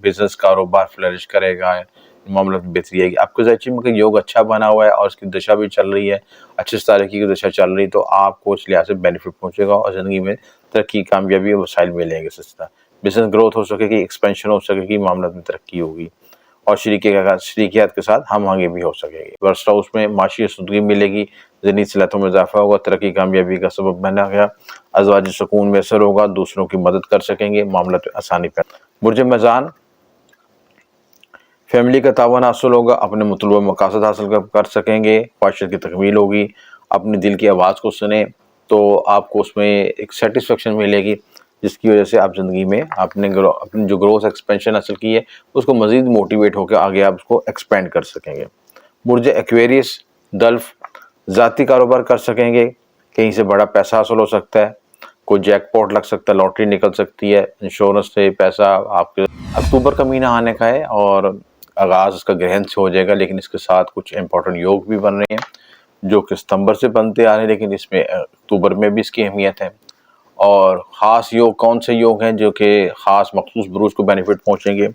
Business कारोबार flourish करेगा, मामला में बेहतरी आएगी। आपके ज़ाहिर में योग अच्छा बना हुआ है और उसकी दशा भी चल रही है, अच्छी तारीखी की दशा चल रही है, तो आपको इस लिहाज से बेनिफिट पहुँचेगा और ज़िंदगी में तरक्की, कामयाबी और वसाइल मिलेंगे सस्ता। बिजनेस ग्रोथ हो सकेगी, एक्सपेंशन हो सकेगी, मामला में तरक्की होगी और शरीकियात के साथ हम आगे भी हो सकेंगे। वर्स्ट हाउस में माशी सुदगी मिलेगी, ज़हनी सलाहियतों में इजाफा होगा, तरक्की कामयाबी का सबब बना गया, अज़वाजी सुकून मैसर होगा, दूसरों की मदद कर सकेंगे, मामला में आसानी पैदा। बुर्ज मीज़ान फैमिली का तावन हासिल होगा, अपने मतलूबा मकासद हासिल कर सकेंगे, ख्वाहिशात की तकमील होगी। अपनी दिल की आवाज़ को सुने तो आपको उसमें एक सेटिस्फेक्शन मिलेगी, जिसकी वजह से आप ज़िंदगी में अपनी जो ग्रोथ एक्सपेंशन हासिल की है उसको मज़ीद मोटिवेट होकर आगे आप उसको एक्सपेंड कर सकेंगे। बुर्ज एक्वेरियस दल्फ ज़ाती कारोबार कर सकेंगे, कहीं से बड़ा पैसा हासिल हो सकता है, कोई जैकपॉट लग सकता है, लॉटरी निकल सकती है, इंश्योरेंस से पैसा आपके। अक्टूबर का महीना आने का है और आगाज़ इसका ग्रहण से हो जाएगा, लेकिन इसके साथ कुछ इंपॉर्टेंट योग भी बन रहे हैं जो कि सितंबर से बनते आ रहे हैं, लेकिन इसमें अक्टूबर में भी इसकी अहमियत है। और ख़ास योग कौन से योग हैं जो कि ख़ास मखसूस बुरूज को बेनिफिट पहुँचेंगे,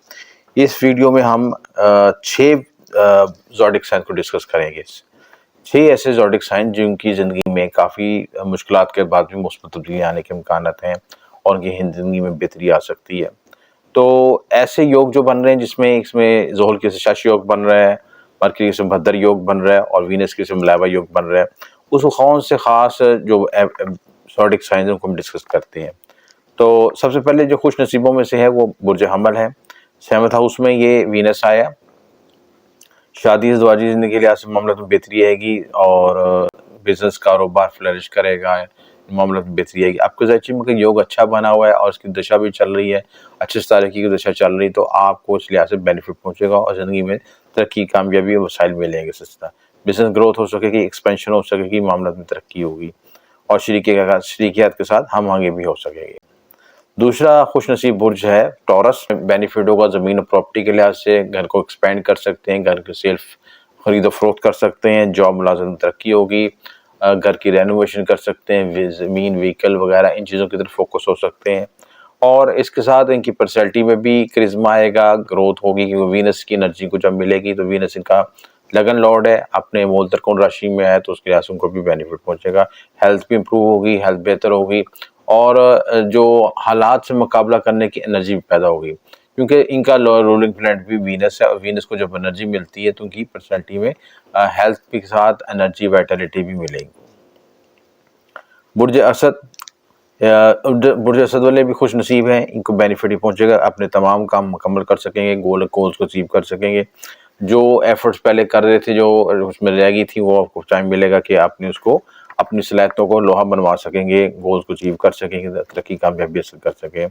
इस वीडियो में हम 6 ज़ोडिक साइन को डिस्कस करेंगे। 6 ऐसे ज़ोडिक साइन जिनकी ज़िंदगी में काफ़ी मुश्किलात के बाद भी मुस्बत तब्दीली आने के इम्कानात हैं और उनकी ज़िंदगी में बेहतरी आ सकती है। तो ऐसे योग जो बन रहे हैं जिसमें इसमें ज़ोहल के शश योग बन रहा है, मरकरी से भद्र योग बन रहा है और वीनस के से मलावा योग बन रहा है, उस कौन से ख़ास जो ज़ोडिक साइन उनको हम डिस्कस करते हैं। तो सबसे पहले जो खुश नसीबों में से है वो बुर्ज हमल है। 7th हाउस में ये वीनस आया। शादी ज़वाजी ज़िंदगी के लिहाज से मामला में बेहतरी आएगी और बिजनेस कारोबार फ्लरिश करेगा, मामला में बेहतरी आएगी। आपके ज़ाहिर में योग अच्छा बना हुआ है और उसकी दशा भी चल रही है, अच्छी तारीखी की दशा चल रही है, तो आपको इस लिहाज से बेनिफिट पहुँचेगा और ज़िंदगी में तरक्की, कामयाबी और वसाइल मिलेंगे सस्ता। बिजनेस ग्रोथ हो सकेगी, एक्सपेंशन हो सकेगी, मामला में तरक्की होगी और शरीकियात के साथ हम आगे भी हो सकेंगे। दूसरा खुशनसीब बुर्ज है टॉरस। बेनिफिट होगा ज़मीन और प्रॉपर्टी के लिहाज से, घर को एक्सपेंड कर सकते हैं, घर की सेल्फ खरीदो फरोख्त कर सकते हैं, जॉब मुलाजमत में तरक्की होगी, घर की रेनोवेशन कर सकते हैं, ज़मीन व्हीकल वगैरह इन चीज़ों की तरफ फोकस हो सकते हैं। और इसके साथ इनकी पर्सनैलिटी में भी करिश्मा आएगा, ग्रोथ होगी, क्योंकि वीनस की एनर्जी को जब मिलेगी तो वीनस इनका लगन लॉर्ड है, अपने मूल त्रिकोण राशि में है, तो उसके लिहाज से उनको भी बेनिफिट पहुंचेगा। हेल्थ भी इंप्रूव होगी, हेल्थ बेहतर होगी और जो हालात से मुकाबला करने की एनर्जी भी पैदा होगी, क्योंकि इनका रूलिंग प्लैनेट भी वीनस है और वीनस को जब एनर्जी मिलती है तो उनकी पर्सनैलिटी में हेल्थ के साथ एनर्जी, वाइटलिटी भी मिलेगी। बुर्ज असद बुर्ज असद वाले भी खुश नसीब हैं, इनको बेनिफिट ही पहुंचेगा, अपने तमाम काम मुकम्मल कर सकेंगे, गोल्स को अचीव कर सकेंगे। जो एफर्ट्स पहले कर रहे थे, जो उसमें रह गई थी, वो आपको टाइम मिलेगा कि आपने उसको अपनी सलाहियतों को लोहा बनवा सकेंगे, गोल्स को अचीव कर सकेंगे, तरक्की कामयाबी हासिल कर सकें।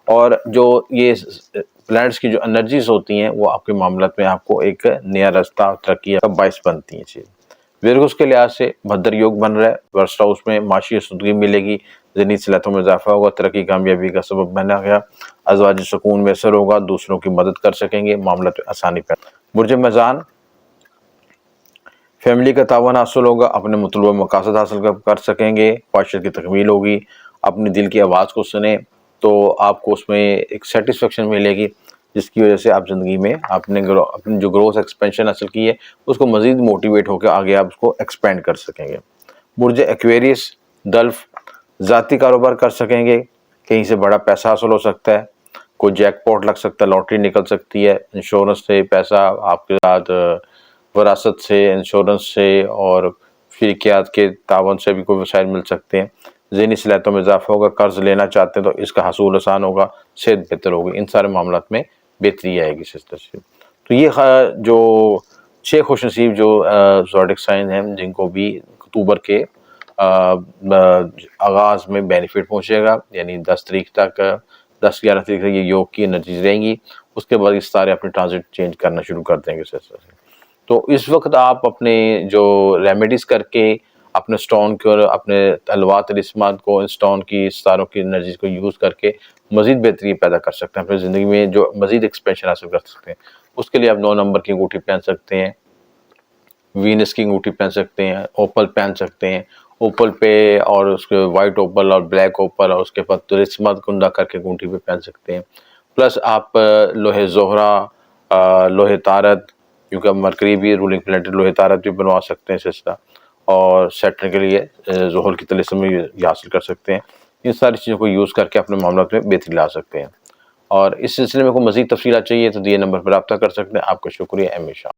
और जो ये प्लैनेट्स की जो एनर्जीज होती हैं वो आपके मामला में आपको एक नया रास्ता तरक्की का बायस बनती हैं चीज़। विर्गुस के लिहाज से भद्र योग बन रहा है, वर्स्ट हाउस में माशी सुदगी मिलेगी, ज़हनी सलाहियतों में इजाफा होगा, तरक्की कामयाबी का सबब बना गया, अज़वाजी सुकून मैसर होगा, दूसरों की मदद कर सकेंगे, मामला में आसानी पैदा। बुर्ज मीज़ान फैमिली का तावन हासिल होगा, अपने मतलूबा मकासद हासिल कर सकेंगे, ख्वाहिशात की तकमील होगी। अपनी दिल की आवाज़ को सुने तो आपको उसमें एक सेटिस्फेक्शन मिलेगी, जिसकी वजह से आप ज़िंदगी में अपनी जो ग्रोथ एक्सपेंशन हासिल की है उसको मज़ीद मोटिवेट होकर आगे आप उसको एक्सपेंड कर सकेंगे। बुर्ज एक्वेरियस दल्फ ज़ाती कारोबार कर सकेंगे, कहीं से बड़ा पैसा हासिल हो सकता है, कोई जैकपॉट लग सकता है, लॉटरी निकल सकती है, इंश्योरेंस से पैसा आपके साथ, वरासत से, इंश्योरेंस से और शरीकियात के तावन से भी कोई वसाइल मिल सकते हैं। ज़हनी सलाहियतों में इजाफा होगा, कर्ज लेना चाहते हैं तो इसका हसूल आसान होगा, सेहत बेहतर होगी, इन सारे मामलात में बेहतरी आएगी सिस्टर से। तो ये जो 6 खुशनसीब जो ज़ोडिक साइन हैं जिनको भी अक्टूबर के आगाज़ में बेनिफिट पहुँचेगा, यानी 10 तारीख तक, 10-11 तारीख तक ये योग की एनर्जीज रहेंगी, उसके बाद ये सारे अपने ट्रांजिट चेंज करना शुरू कर देंगे सिस्टर से। तो इस वक्त आप अपने जो रेमेडीज़ करके अपने स्टोन को और अपने तलवार तिलिस्मात को, स्टोन की सितारों की एनर्जीज को यूज़ करके मज़ीद बेहतरी पैदा कर सकते हैं, अपनी ज़िंदगी में जो मज़ीद एक्सपेंशन हासिल कर सकते हैं। उसके लिए आप 9 नंबर की अंगूठी पहन सकते हैं, वीनस की अंगूठी पहन सकते हैं, ओपल पहन सकते हैं। ओपल पे और उसके वाइट ओपल और ब्लैक ओपल और उसके बाद तिलिस्मात कुंडा करके अंगूठी पे पहन सकते हैं। प्लस आप लोहे ज़ोहरा, लोहे तारत, क्योंकि अब मरकरी भी रूलिंग प्लैनेट, लोहे तारत भी बनवा सकते हैं सिलसिला, और सैटर्न के लिए ज़ुहल की तिलिस्म भी ये हासिल कर सकते हैं। इन सारी चीज़ों को यूज़ करके अपने मामलात में बेहतरी ला सकते हैं। और इस सिलसिले में कोई मज़ीद तफ़सीलात चाहिए तो दिए नंबर पर राब्ता कर सकते हैं। आपका शुक्रिया, एम ए शाह।